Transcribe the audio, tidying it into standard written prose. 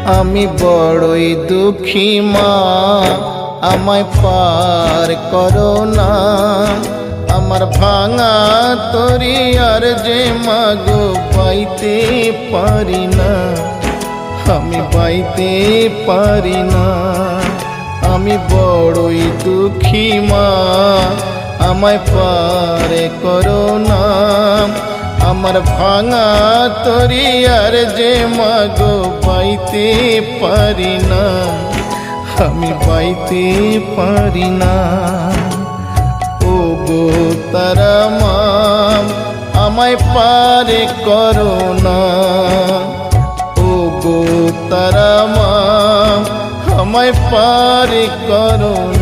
আমি বড়ই দুঃখী মা, আমায় পার করো না। আমার ভাঙা তরি আর যে মাগো পাইতে পারি না, আমি পাইতে পারি না। আমি বড়ই দুঃখী মা, আমায় পার করো না। আমার ভাঙা তরি আর যে মাগো পাইতে পারি না, আমি পাইতে পারি না। ও গো তারা মা, আমায় পার করো না। ও গো তারা মা, আমায় পার করো না।